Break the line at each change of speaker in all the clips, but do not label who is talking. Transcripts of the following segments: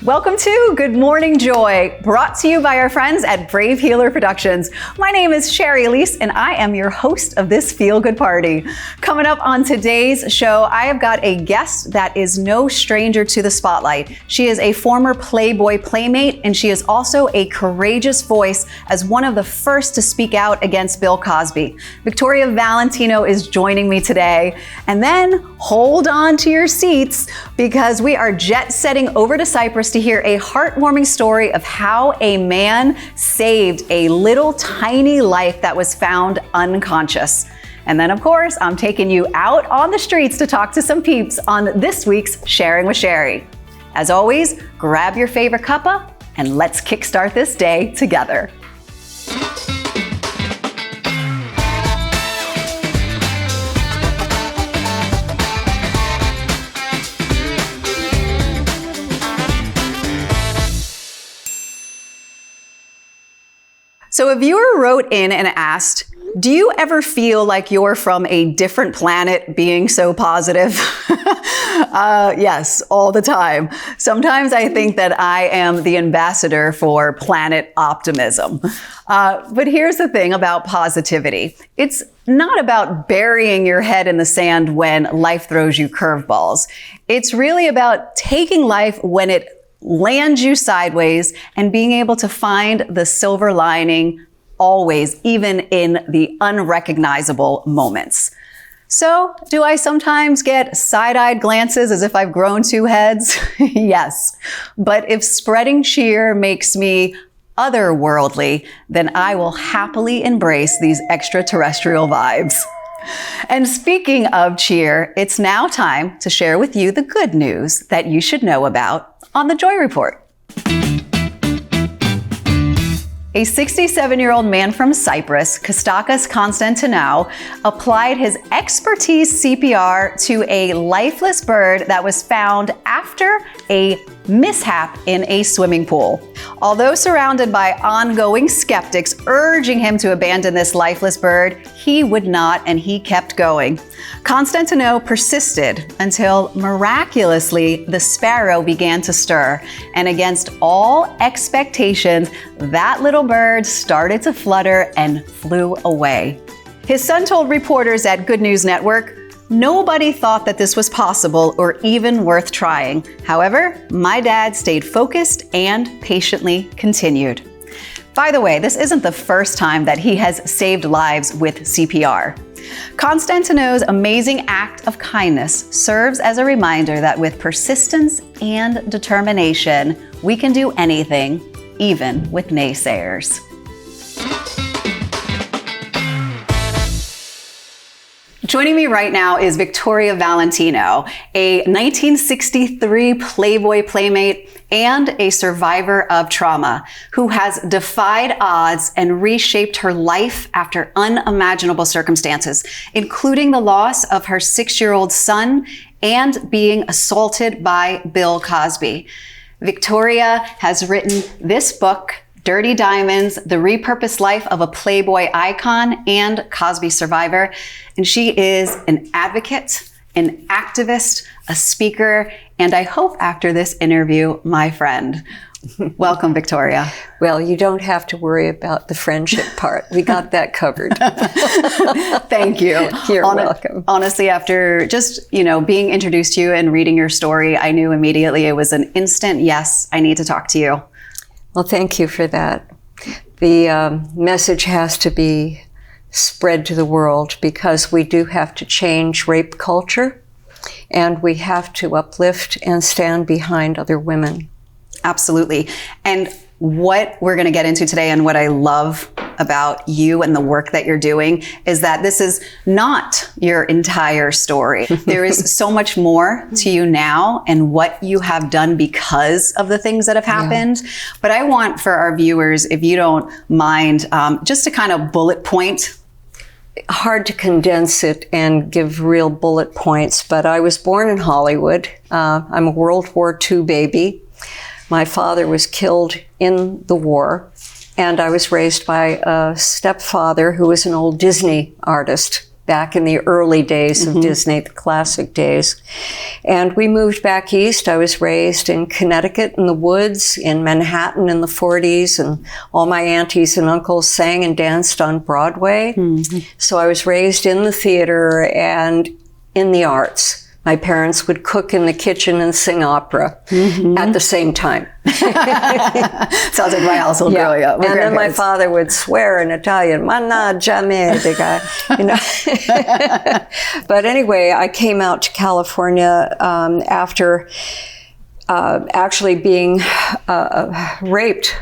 Welcome to Good Morning Joy, brought to you by our friends at Brave Healer Productions. My name is Shari, Alyse, and I am your host of this feel-good party. Coming up on today's show, I have got a guest that is no stranger to the spotlight. She is a former Playboy Playmate, and she is also a courageous voice as one of the first to speak out against Bill Cosby. Victoria Valentino is joining me today. And then hold on to your seats because we are jet-setting over to Cyprus to hear a heartwarming story of how a man saved a little tiny life that was found unconscious. And then, of course, I'm taking you out on the streets to talk to some peeps on this week's Sharing with Shari. As always, grab your favorite cuppa and let's kickstart this day together. So a viewer wrote in and asked, do you ever feel like you're from a different planet being so positive? Yes, all the time. Sometimes I think that I am the ambassador for planet optimism. But here's the thing about positivity. It's not about burying your head in the sand when life throws you curveballs. It's really about taking life when it lands you sideways and being able to find the silver lining always, even in the unrecognizable moments. So, do I sometimes get side-eyed glances as if I've grown two heads? Yes. But if spreading cheer makes me otherworldly, then I will happily embrace these extraterrestrial vibes. And speaking of cheer, it's now time to share with you the good news that you should know about on the Joy Report. A 67-year-old man from Cyprus, Kostakis Konstantinou, applied his expertise CPR to a lifeless bird that was found after a mishap in a swimming pool. Although surrounded by ongoing skeptics urging him to abandon this lifeless bird, he would not, and he kept going. Konstantinou persisted until miraculously the sparrow began to stir, and against all expectations, that little bird started to flutter and flew away. His son told reporters at Good News Network, "Nobody thought that this was possible or even worth trying. However, my dad stayed focused and patiently continued." By the way, this isn't the first time that he has saved lives with CPR. Konstantinou's amazing act of kindness serves as a reminder that with persistence and determination, we can do anything, even with naysayers. Joining me right now is Victoria Valentino, a 1963 Playboy Playmate and a survivor of trauma who has defied odds and reshaped her life after unimaginable circumstances, including the loss of her 6-year-old son and being assaulted by Bill Cosby. Victoria has written this book, Dirty Diamonds, The Repurposed Life of a Playboy Icon and Cosby Survivor. And she is an advocate, an activist, a speaker, and I hope after this interview, my friend. Welcome, Victoria.
Well, you don't have to worry about the friendship part. We got that covered.
Thank you.
You're welcome.
Honestly, after just, being introduced to you and reading your story, I knew immediately it was an instant, yes, I need to talk to you.
Well, thank you for that. The message has to be spread to the world because we do have to change rape culture and we have to uplift and stand behind other women.
Absolutely. And what we're going to get into today and what I love about you and the work that you're doing is that this is not your entire story. There is so much more to you now and what you have done because of the things that have happened. Yeah. But I want for our viewers, if you don't mind, just to kind of bullet point.
Hard to condense it and give real bullet points, but I was born in Hollywood. I'm a World War II baby. My father was killed in the war, and I was raised by a stepfather who was an old Disney artist. back in the early days of Disney, the classic days. And we moved back east. I was raised in Connecticut in the woods, in Manhattan in the 40s, and all my aunties and uncles sang and danced on Broadway. So I was raised in the theater and in the arts. My parents would cook in the kitchen and sing opera at the same time.
Sounds like my household growing up.
And then my father would swear in Italian, "Manna jamais," the guy, you know. But anyway, I came out to California after actually being raped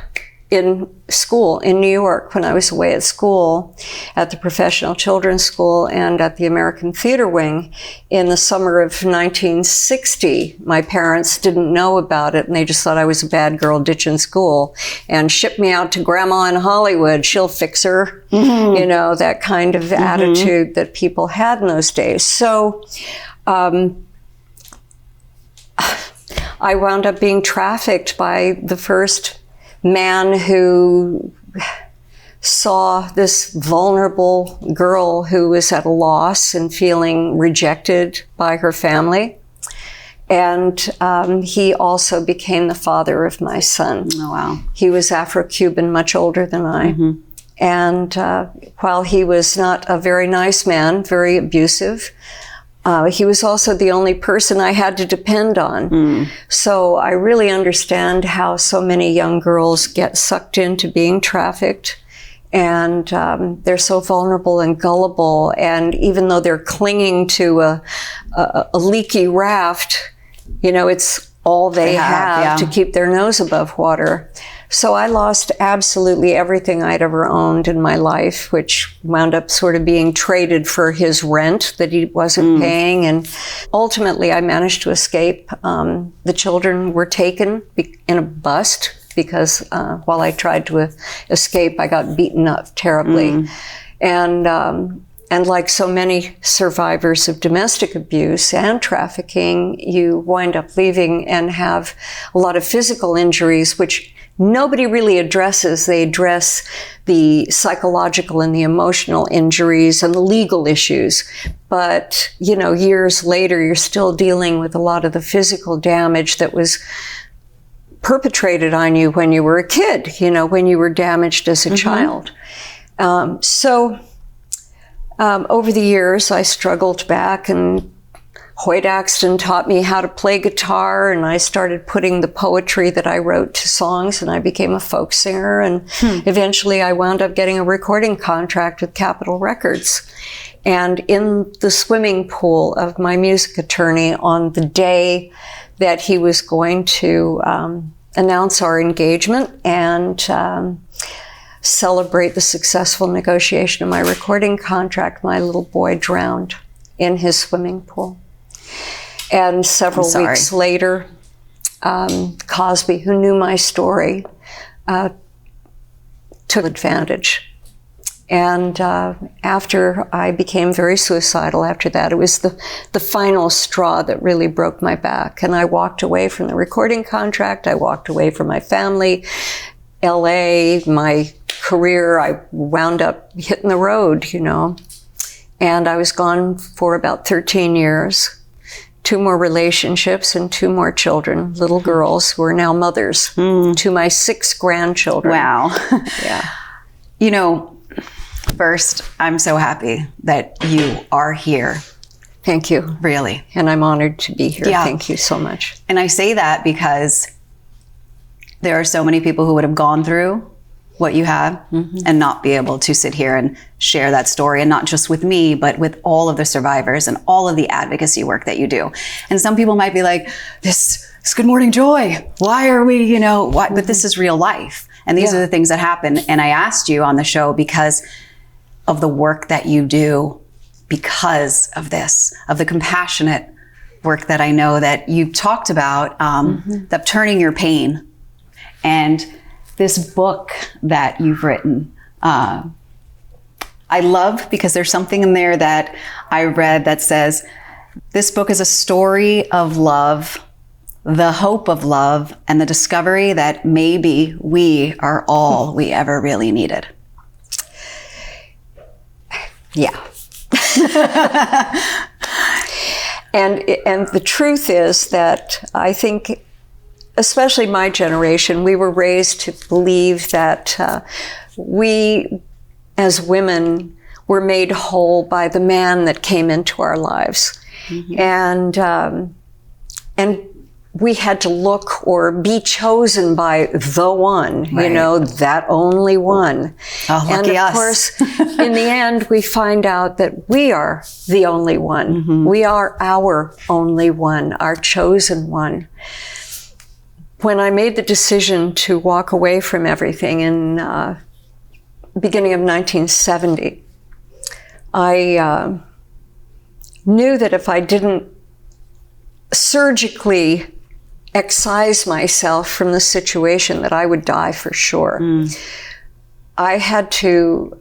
in school in New York when I was away at school, at the Professional Children's School and at the American Theater Wing in the summer of 1960. My parents didn't know about it, and they just thought I was a bad girl ditching school and shipped me out to Grandma in Hollywood. She'll fix her, you know, that kind of attitude that people had in those days. So I wound up being trafficked by the first man who saw this vulnerable girl who was at a loss and feeling rejected by her family. And he also became the father of my son.
Oh, wow.
He was Afro-Cuban, much older than I. And while he was not a very nice man, very abusive, he was also the only person I had to depend on. So I really understand how so many young girls get sucked into being trafficked, and they're so vulnerable and gullible. And even though they're clinging to a leaky raft, you know, it's all they have to keep their nose above water. So I lost absolutely everything I'd ever owned in my life, which wound up sort of being traded for his rent that he wasn't paying. And ultimately, I managed to escape. The children were taken in a bust because while I tried to escape, I got beaten up terribly. And like so many survivors of domestic abuse and trafficking, you wind up leaving and have a lot of physical injuries, which nobody really addresses. They address the psychological and the emotional injuries and the legal issues. But, you know, years later, you're still dealing with a lot of the physical damage that was perpetrated on you when you were a kid, you know, when you were damaged as a child. Over the years, I struggled back, and Hoyt Axton taught me how to play guitar, and I started putting the poetry that I wrote to songs, and I became a folk singer. And eventually I wound up getting a recording contract with Capitol Records. And in the swimming pool of my music attorney, on the day that he was going to announce our engagement and celebrate the successful negotiation of my recording contract, my little boy drowned in his swimming pool. And several weeks later, Cosby, who knew my story, took advantage. And after I became very suicidal after that, it was the final straw that really broke my back. And I walked away from the recording contract. I walked away from my family, LA, my career. I wound up hitting the road, you know. And I was gone for about 13 years. 2 more relationships and 2 more children, little girls who are now mothers to my 6 grandchildren.
Wow.
Yeah.
You know, first, I'm so happy that you are here.
Thank you.
Really.
And I'm honored to be here. Yeah. Thank you so much.
And I say that because there are so many people who would have gone through what you have and not be able to sit here and share that story, and not just with me, but with all of the survivors and all of the advocacy work that you do. And some people might be like, this is Good Morning Joy. Why are we, you know, why? But this is real life. And these are the things that happen. And I asked you on the show because of the work that you do, because of this, of the compassionate work that I know that you talked about, of turning your pain. And this book that you've written, I love, because there's something in there that I read that says, this book is a story of love, the hope of love, and the discovery that maybe we are all we ever really needed.
Yeah. And the truth is that I think, especially my generation, we were raised to believe that we, as women, were made whole by the man that came into our lives. Mm-hmm. And we had to look or be chosen by the one, right. That only one.
Oh, lucky
and of
us.
course, in the end, we find out that we are the only one. Mm-hmm. We are our only one, our chosen one. When I made the decision to walk away from everything in beginning of 1970, I knew that if I didn't surgically excise myself from the situation, that I would die for sure. I had to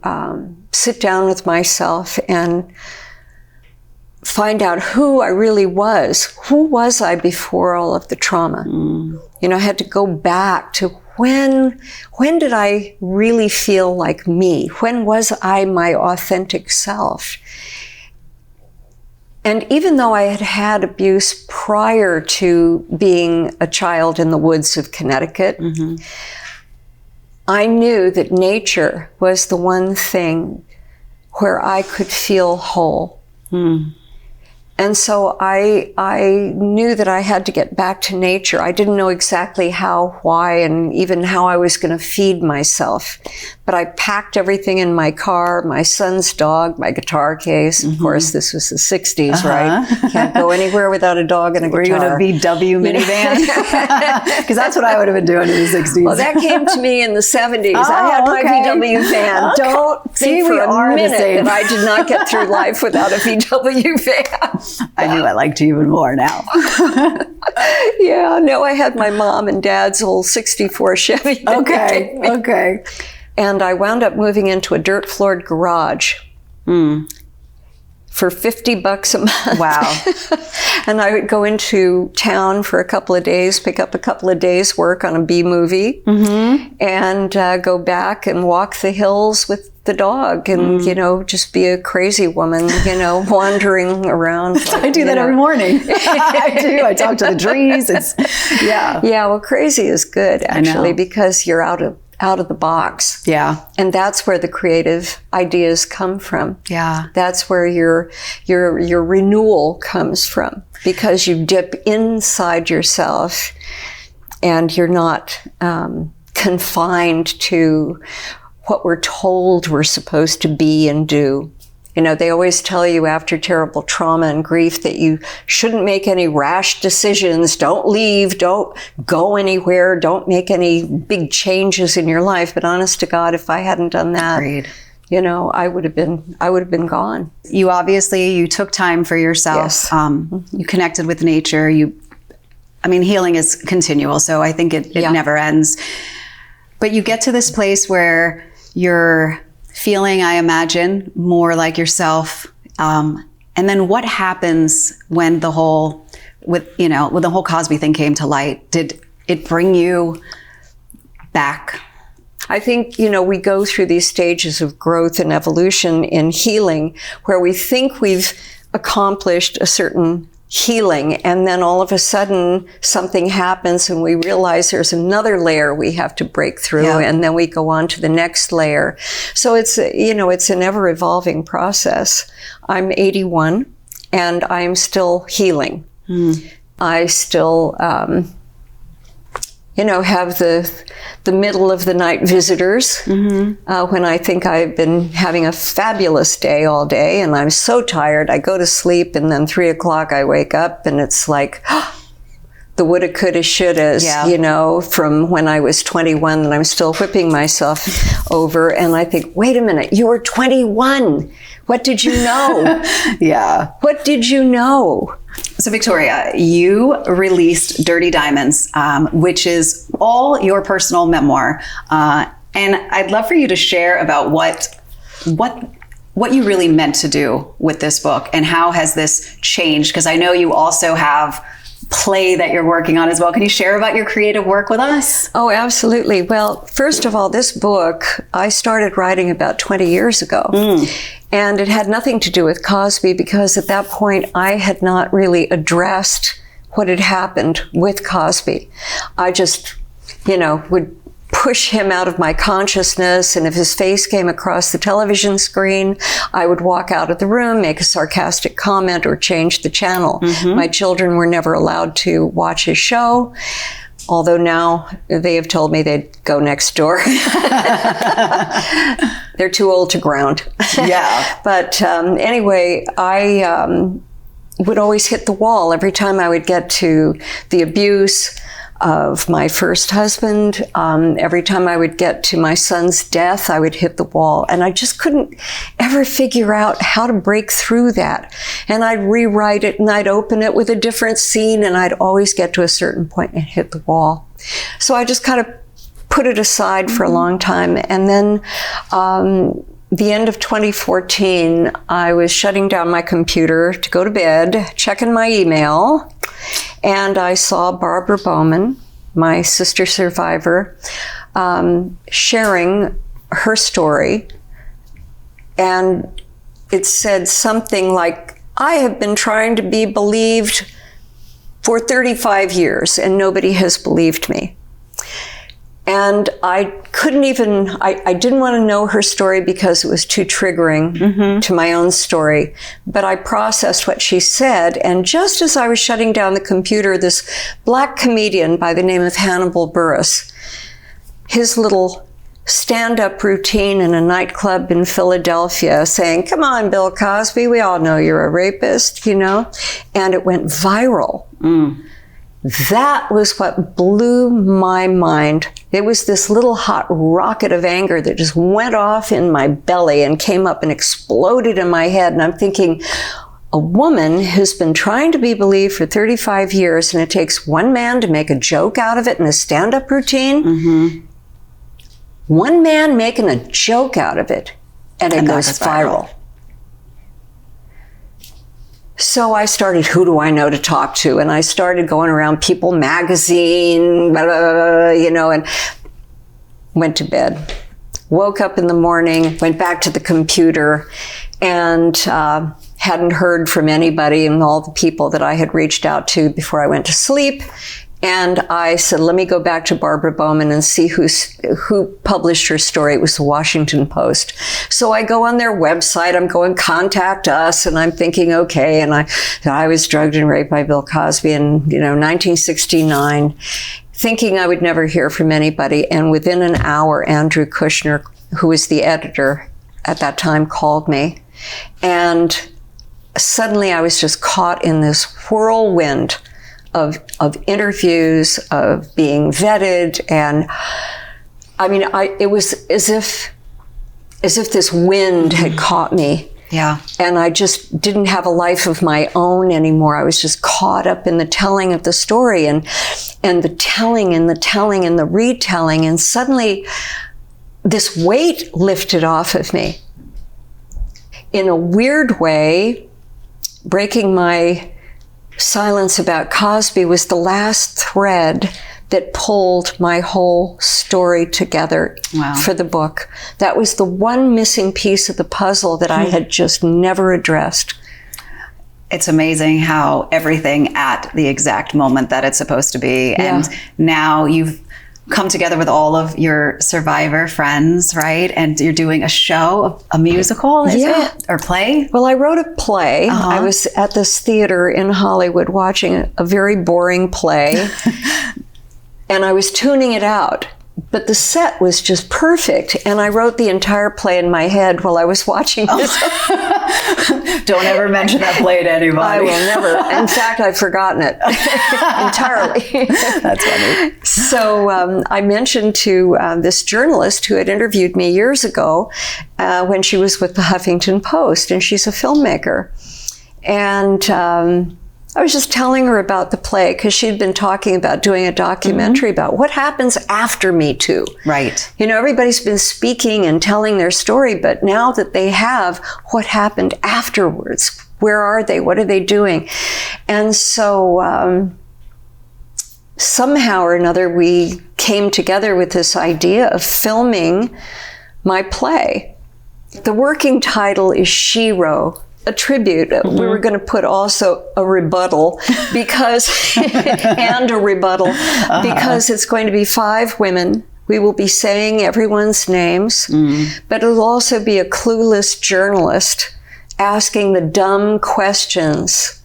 sit down with myself and find out who I really was. Who was I before all of the trauma? I had to go back to when did I really feel like me? When was I my authentic self? And even though I had had abuse prior to being a child in the woods of Connecticut, mm-hmm. I knew that nature was the one thing where I could feel whole. And so I knew that I had to get back to nature. I didn't know exactly how, why, and even how I was going to feed myself. But I packed everything in my car, my son's dog, my guitar case. Of course, this was the 60s, right? Can't go anywhere without a dog and a guitar.
Were you in a VW minivan? Because that's what I would have been doing in the 60s.
Well, that came to me in the 70s. I had my VW van. Okay. Don't think for a minute that I did not get through life without a VW van.
I knew I liked you even more now.
Yeah, no, I had my mom and dad's old 64 Chevy.
Okay.
And I wound up moving into a dirt-floored garage for $50 a month.
Wow.
And I would go into town for a couple of days, pick up a couple of days' work on a B movie, and go back and walk the hills with the dog and, just be a crazy woman, wandering around.
I do that every morning. I do. I talk to the trees.
Yeah, well, crazy is good, actually, because you're out of the box.
Yeah.
And that's where the creative ideas come from.
Yeah.
That's where your renewal comes from, because you dip inside yourself and you're not confined to what we're told we're supposed to be and do. They always tell you after terrible trauma and grief that you shouldn't make any rash decisions. Don't leave. Don't go anywhere. Don't make any big changes in your life. But honest to God, if I hadn't done that,
Agreed.
I would have been gone.
You took time for yourself.
Yes.
You connected with nature. Healing is continual, so I think it never ends. But you get to this place where you're feeling, I imagine, more like yourself. And then what happens when the whole Cosby thing came to light? Did it bring you back?
I think, we go through these stages of growth and evolution in healing where we think we've accomplished a certain healing, and then all of a sudden something happens and we realize there's another layer we have to break through, and then we go on to the next layer. So it's an ever evolving process. I'm 81 and I'm still healing. I still have the middle of the night visitors when I think I've been having a fabulous day all day and I'm so tired. I go to sleep and then 3 o'clock I wake up and it's like the woulda, coulda, shouldas, from when I was 21 and I'm still whipping myself over. And I think, wait a minute, you were 21. What did you know?
Yeah.
What did you know?
So Victoria, you released Dirty Diamonds, which is all your personal memoir. And I'd love for you to share about what you really meant to do with this book and how has this changed? Because I know you also have play that you're working on as well. Can you share about your creative work with us?
Oh, absolutely. Well, first of all, this book I started writing about 20 years ago. And it had nothing to do with Cosby, because at that point I had not really addressed what had happened with Cosby. I just, would push him out of my consciousness, and if his face came across the television screen, I would walk out of the room, make a sarcastic comment, or change the channel. My children were never allowed to watch his show, although now they have told me they'd go next door. They're too old to ground.
Yeah.
But anyway, I would always hit the wall every time I would get to the abuse of my first husband. Every time I would get to my son's death, I would hit the wall. And I just couldn't ever figure out how to break through that. And I'd rewrite it, and I'd open it with a different scene, and I'd always get to a certain point and hit the wall. So I just kind of put it aside for a long time. And then the end of 2014, I was shutting down my computer to go to bed, checking my email, and I saw Barbara Bowman, my sister survivor, sharing her story. And it said something like, I have been trying to be believed for 35 years, and nobody has believed me. And I couldn't even, I didn't want to know her story because it was too triggering to my own story. But I processed what she said. And just as I was shutting down the computer, this black comedian by the name of Hannibal Buress, his little stand-up routine in a nightclub in Philadelphia saying, come on, Bill Cosby, we all know you're a rapist, and it went viral. That was what blew my mind. It was this little hot rocket of anger that just went off in my belly and came up and exploded in my head. And I'm thinking, a woman who's been trying to be believed for 35 years, and it takes one man to make a joke out of it in a stand-up routine. One man making a joke out of it, and it goes viral. So I started, who do I know to talk to? And I started going around People magazine, blah, blah, blah, and went to bed. Woke up in the morning, went back to the computer, and hadn't heard from anybody and all the people that I had reached out to before I went to sleep. And I said, let me go back to Barbara Bowman and see who published her story. It was the Washington Post. So I go on their website, I'm going, contact us, and I'm thinking, okay. And I was drugged and raped by Bill Cosby in, 1969, thinking I would never hear from anybody. And within an hour, Andrew Kushner, who was the editor at that time, called me. And suddenly I was just caught in this whirlwind of interviews, of being vetted, and it was as if this wind had caught me.
Yeah.
And I just didn't have a life of my own anymore. I was just caught up in the telling of the story and the telling and the telling and the retelling, and suddenly this weight lifted off of me. In a weird way, breaking my silence about Cosby was the last thread that pulled my whole story together for the book. That was the one missing piece of the puzzle that I had just never addressed.
It's amazing how everything at the exact moment that it's supposed to be. And now you've come together with all of your survivor friends, right? And you're doing a show, a musical, is it? Or play?
Well, I wrote a play. I was at this theater in Hollywood watching a very boring play, and I was tuning it out. But the set was just perfect, and I wrote the entire play in my head while I was watching this.
Don't ever mention that play to anybody.
I will never. In fact, I've forgotten it entirely.
That's funny.
So I mentioned to this journalist who had interviewed me years ago when she was with the Huffington Post, and she's a filmmaker. And I was just telling her about the play because she'd been talking about doing a documentary about what happens after Me Too.
Right.
Everybody's been speaking and telling their story, but now that they have, what happened afterwards? Where are they? What are they doing? And so somehow or another, we came together with this idea of filming my play. The working title is Shiro, a tribute. We were going to put also a rebuttal because because it's going to be 5 women. We will be saying everyone's names, but it'll also be a clueless journalist asking the dumb questions.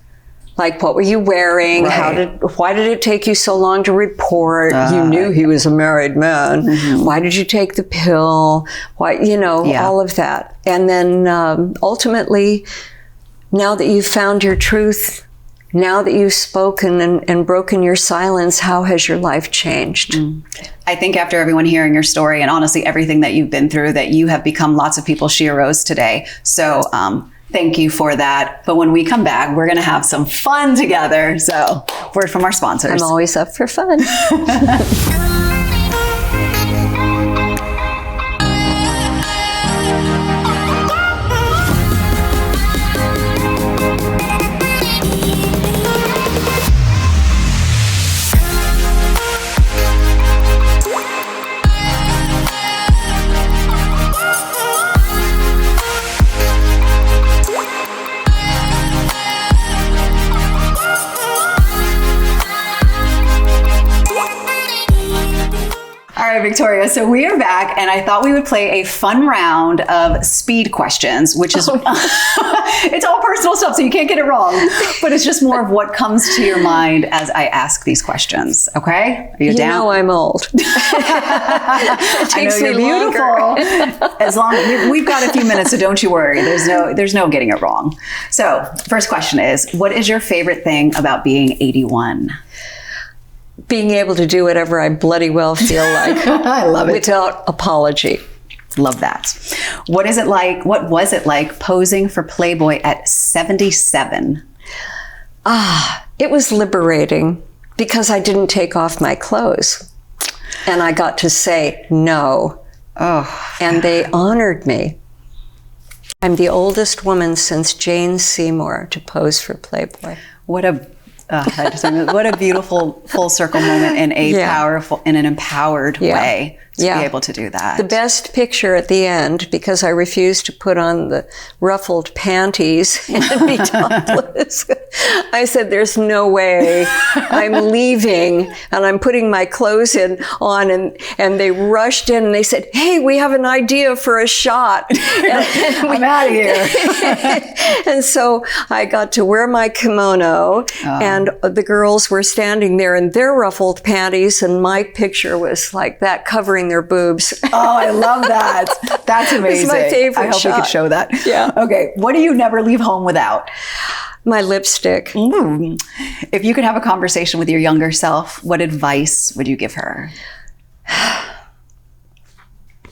Like, what were you wearing?
Right.
Why did it take you so long to report? You knew he was a married man. Why did you take the pill? Why, all of that. And then ultimately, now that you've found your truth, now that you've spoken and broken your silence, how has your life changed?
I think after everyone hearing your story and honestly everything that you've been through, that you have become lots of people's Shiros today. So thank you for that. But when we come back, we're going to have some fun together. So word from our sponsors.
I'm always up for fun.
All right, Victoria, so we are back, and I thought we would play a fun round of speed questions, which is, it's all personal stuff, so you can't get it wrong, but it's just more of what comes to your mind as I ask these questions, okay? Are you down?
You know I'm old. It takes me
beautiful. As long as we've got a few minutes, so don't you worry. There's no getting it wrong. So, first question is, what is your favorite thing about being 81?
Being able to do whatever I bloody well feel like.
I love it.
Without apology.
Love that. What was it like posing for Playboy at 77?
It was liberating because I didn't take off my clothes. And I got to say no.
Oh.
And they honored me. I'm the oldest woman since Jane Seymour to pose for Playboy.
What a beautiful full circle moment in an empowered way to be able to do that.
The best picture at the end, because I refused to put on the ruffled panties and be topless. I said, there's no way. I'm leaving and I'm putting my clothes on and they rushed in and they said, hey, we have an idea for a shot.
I'm out of here.
And so I got to wear my kimono and the girls were standing there in their ruffled panties and my picture was like that, covering their boobs.
Oh, I love that. That's amazing.
It's my favorite
I hope
shot.
we could show that.
Yeah.
Okay. What do you never leave home without?
My lipstick.
If you could have a conversation with your younger self, what advice would you give her?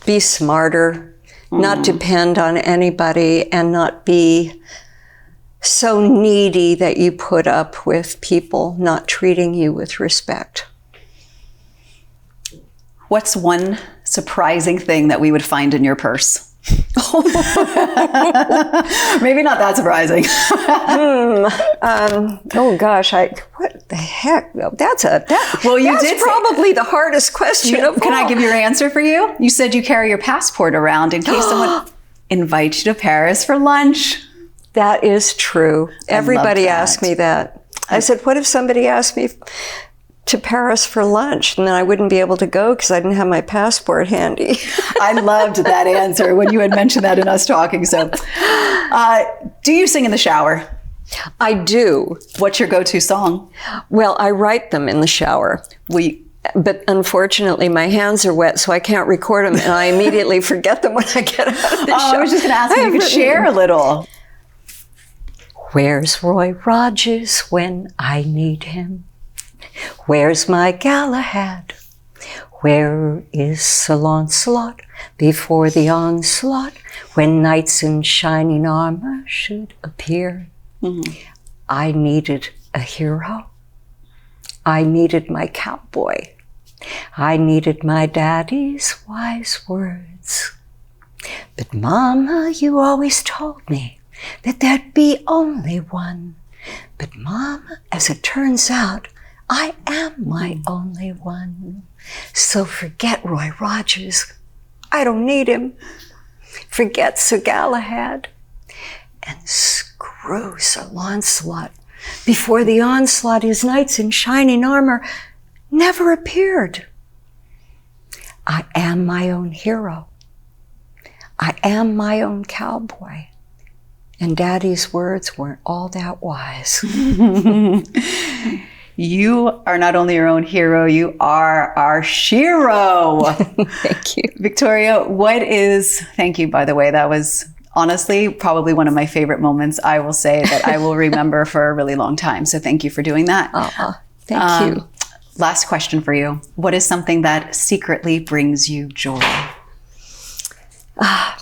Be smarter, not depend on anybody, and not be so needy that you put up with people not treating you with respect.
What's one surprising thing that we would find in your purse? Maybe not that surprising.
Oh gosh, what the heck? That's probably the hardest question of all.
Can I give your answer for you? You said you carry your passport around in case someone invites you to Paris for lunch.
That is true. Everybody asked me that. I said, what if somebody asked me to Paris for lunch, and then I wouldn't be able to go because I didn't have my passport handy.
I loved that answer when you had mentioned that in us talking. So, do you sing in the shower?
I do.
What's your go-to song?
Well, I write them in the shower. But unfortunately, my hands are wet, so I can't record them, and I immediately forget them when I get out of the shower.
I was just going to ask if you could share a little.
Where's Roy Rogers when I need him? Where's my Galahad? Where is Sir Launcelot before the onslaught, when knights in shining armor should appear? I needed a hero. I needed my cowboy. I needed my daddy's wise words. But Mama, you always told me that there'd be only one. But Mama, as it turns out, I am my only one. So forget Roy Rogers. I don't need him. forget Sir Galahad, and screw Sir Launcelot. Before the onslaught, his knights in shining armor never appeared. I am my own hero. I am my own cowboy. And Daddy's words weren't all that wise.
You are not only your own hero, you are our shero.
Thank you.
Victoria, thank you, by the way. That was honestly probably one of my favorite moments, I will say, that I will remember for a really long time. So thank you for doing that.
Thank you.
Last question for you. What is something that secretly brings you joy?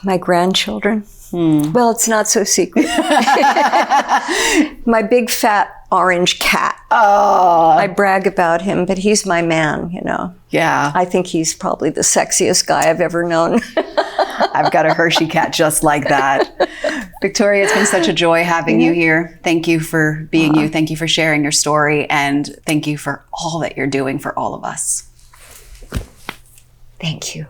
My grandchildren. Well, it's not so secret. My big fat orange cat.
Oh,
I brag about him, but he's my man, you know.
Yeah.
I think he's probably the sexiest guy I've ever known.
I've got a Hershey cat just like that. Victoria, it's been such a joy having you here. Thank you for being you. Thank you for sharing your story. And thank you for all that you're doing for all of us.
Thank you.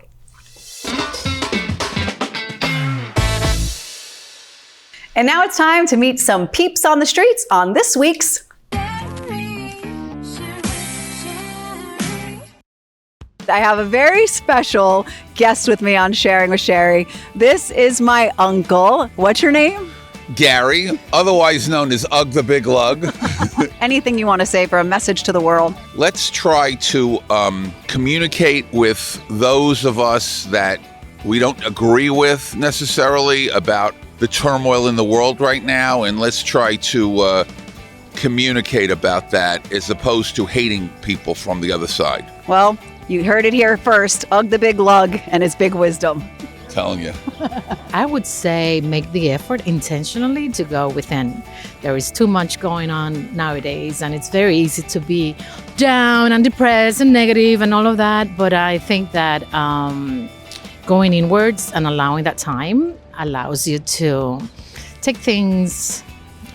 And now it's time to meet some peeps on the streets on this week's I have a very special guest with me on Sharing with Shari. This is my uncle. What's your name?
Gary, otherwise known as Ugg the Big Lug.
Anything you want to say for a message to the world?
Let's try to communicate with those of us that we don't agree with necessarily about the turmoil in the world right now, and let's try to communicate about that as opposed to hating people from the other side.
Well, you heard it here first. Ugg the Big Lug and his big wisdom.
Telling you.
I would say make the effort intentionally to go within. There is too much going on nowadays, and it's very easy to be down and depressed and negative and all of that. But I think that going inwards and allowing that time allows you to take things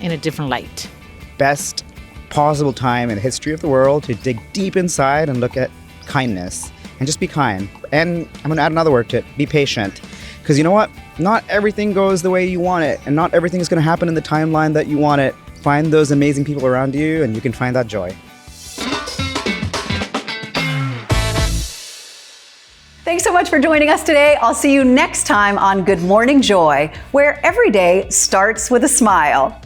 in a different light.
Best possible time in the history of the world to dig deep inside and look at kindness and just be kind. And I'm going to add another word to it, be patient. Because you know what? Not everything goes the way you want it, and not everything is going to happen in the timeline that you want it. Find those amazing people around you and you can find that joy.
Thanks so much for joining us today. I'll see you next time on Good Morning Joy, where every day starts with a smile.